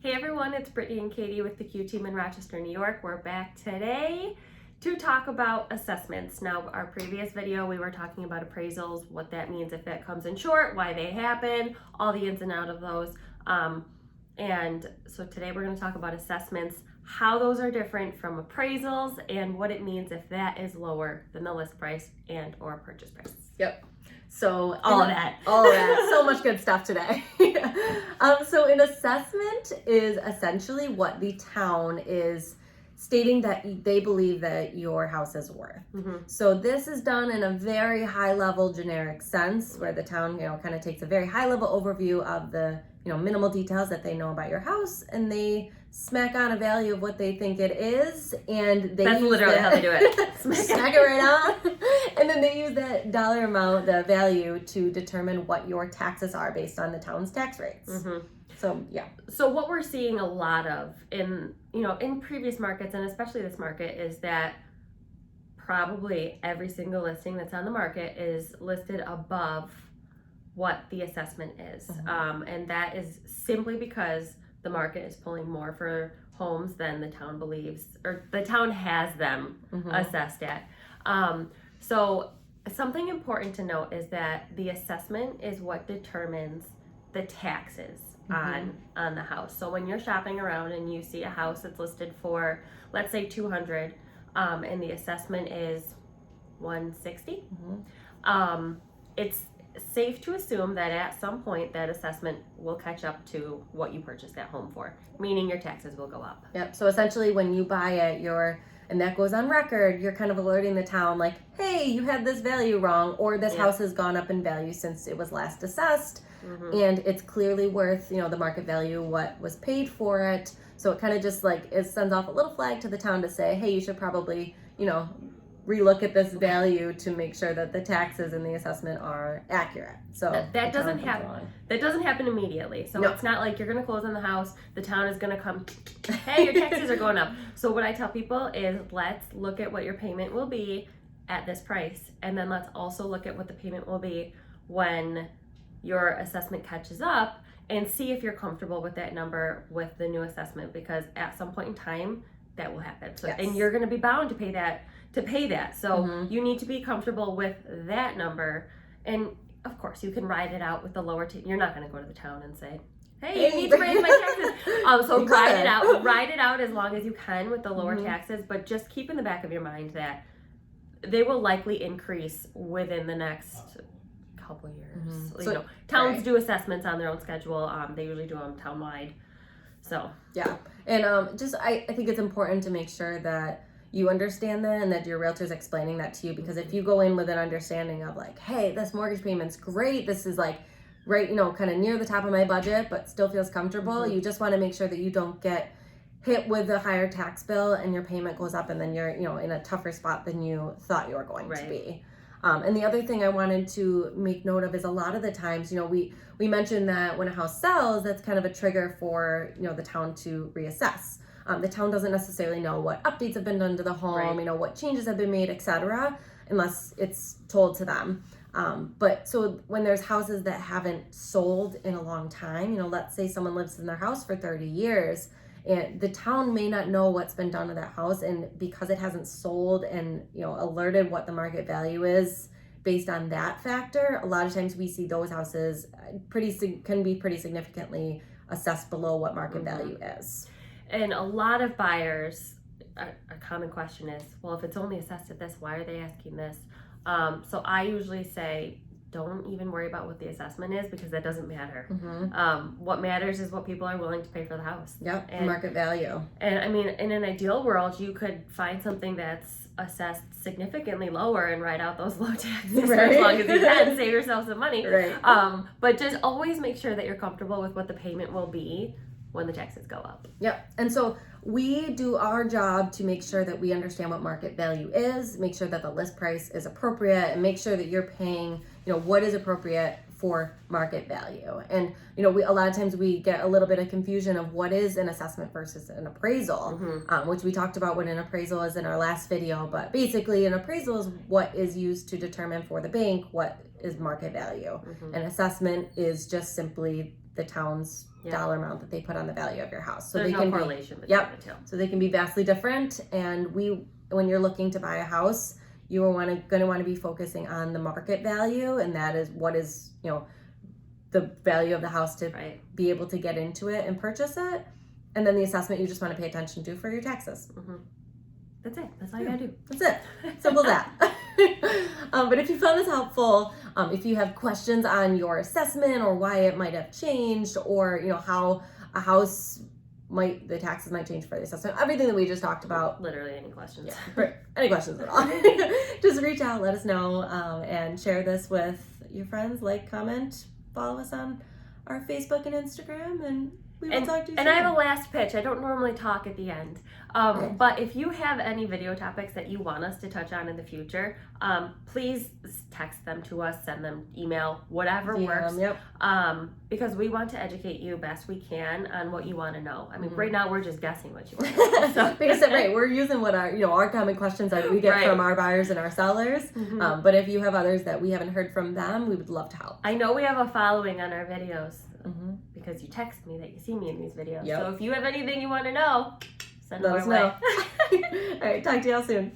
Hey everyone, it's Brittany and Katie with the Q team in Rochester, New York. We're back today to talk about assessments. Now, our previous video, we were talking about appraisals, what that means if that comes in short, why they happen, all the ins and outs of those. And so today we're going to talk about assessments, how those are different from appraisals, and what it means if that is lower than the list price and or purchase price. Yep. So All of that. So much good stuff today. So an assessment is essentially what the town is stating that they believe that your house is worth. Mm-hmm. So this is done in a very high level generic sense where the town, kind of takes a very high level overview of the, minimal details that they know about your house, and they smack on a value of what they think it is, and That's literally how they do it. Smack it right on. And then they use that dollar amount, the value, to determine what your taxes are based on the town's tax rates. Mm-hmm. So, yeah. So what we're seeing a lot of in previous markets, and especially this market, is that probably every single listing that's on the market is listed above what the assessment is. Mm-hmm. And that is simply because the market is pulling more for homes than the town believes, or the town has them assessed at. So something important to note is that the assessment is what determines the taxes on the house. So when you're shopping around and you see a house that's listed for, let's say, $200, and the assessment is $160, it's safe to assume that at some point that assessment will catch up to what you purchased that home for, meaning your taxes will go up. Yep. So essentially when you buy it, and that goes on record, you're kind of alerting the town like, hey, you had this value wrong, or this house has gone up in value since it was last assessed, and it's clearly worth, the market value, what was paid for it. So it kind of just it sends off a little flag to the town to say, hey, you should probably, relook at this value to make sure that the taxes and the assessment are accurate. So that doesn't happen. That doesn't happen immediately. So It's not like you're going to close on the house, the town is going to come, hey, your taxes are going up. So what I tell people is, let's look at what your payment will be at this price, and then let's also look at what the payment will be when your assessment catches up, and see if you're comfortable with that number with the new assessment, because at some point in time that will happen. So and you're going to be bound to pay that. So you need to be comfortable with that number, and of course you can ride it out with the lower you're not going to go to the town and say, hey, you need to raise my taxes. So ride it out as long as you can with the lower taxes, but just keep in the back of your mind that they will likely increase within the next couple years. So, towns do assessments on their own schedule. They usually do them townwide. So yeah, and I think it's important to make sure that you understand that and that your realtor's explaining that to you, because if you go in with an understanding of hey, this mortgage payment's great, this is right, kind of near the top of my budget, but still feels comfortable, you just want to make sure that you don't get hit with a higher tax bill and your payment goes up and then you're, in a tougher spot than you thought you were going to be. And the other thing I wanted to make note of is a lot of the times, we mentioned that when a house sells, that's kind of a trigger for, the town to reassess. The town doesn't necessarily know what updates have been done to the home, what changes have been made, etc., unless it's told to them. But so when there's houses that haven't sold in a long time, let's say someone lives in their house for 30 years, and the town may not know what's been done to that house, and because it hasn't sold and, alerted what the market value is based on that factor, a lot of times we see those houses can be pretty significantly assessed below what market value is. And a lot of buyers, a common question is, well, if it's only assessed at this, why are they asking this? So I usually say, don't even worry about what the assessment is, because that doesn't matter. What matters is what people are willing to pay for the house. Yep, and market value. And I mean, in an ideal world, you could find something that's assessed significantly lower and write out those low taxes for as long as you can, save yourself some money. Right. But just always make sure that you're comfortable with what the payment will be when the taxes go up. Yep. And so we do our job to make sure that we understand what market value is, make sure that the list price is appropriate, and make sure that you're paying, what is appropriate for market value. And, a lot of times we get a little bit of confusion of what is an assessment versus an appraisal, which we talked about what an appraisal is in our last video. But basically an appraisal is what is used to determine for the bank what is market value. An assessment is just simply the town's dollar amount that they put on the value of your house. So there's they no can correlation between the two. So they can be vastly different. And when you're looking to buy a house, you are going to want to be focusing on the market value, and that is what is, the value of the house to be able to get into it and purchase it. And then the assessment you just want to pay attention to for your taxes. Mm-hmm. That's it. That's all you gotta do. That's it. Simple as that. But if you found this helpful, if you have questions on your assessment or why it might have changed, or how a house the taxes might change for the assessment, everything that we just talked about. Literally any questions. Yeah. Any questions at all. Just reach out, let us know, and share this with your friends. Like, comment, follow us on our Facebook and Instagram, and we will talk to you soon. And I have a last pitch. I don't normally talk at the end. But if you have any video topics that you want us to touch on in the future, please text them to us, send them email, whatever works. Yep. Because we want to educate you best we can on what you want to know. I mean, right now we're just guessing what you want to know. So. Because we're using what our common questions are that we get from our buyers and our sellers. Mm-hmm. But if you have others that we haven't heard from them, we would love to help. I know we have a following on our videos because you text me that you see me in these videos. Yep. So if you have anything you want to know, send Let them us our way. know. All right, talk to y'all soon.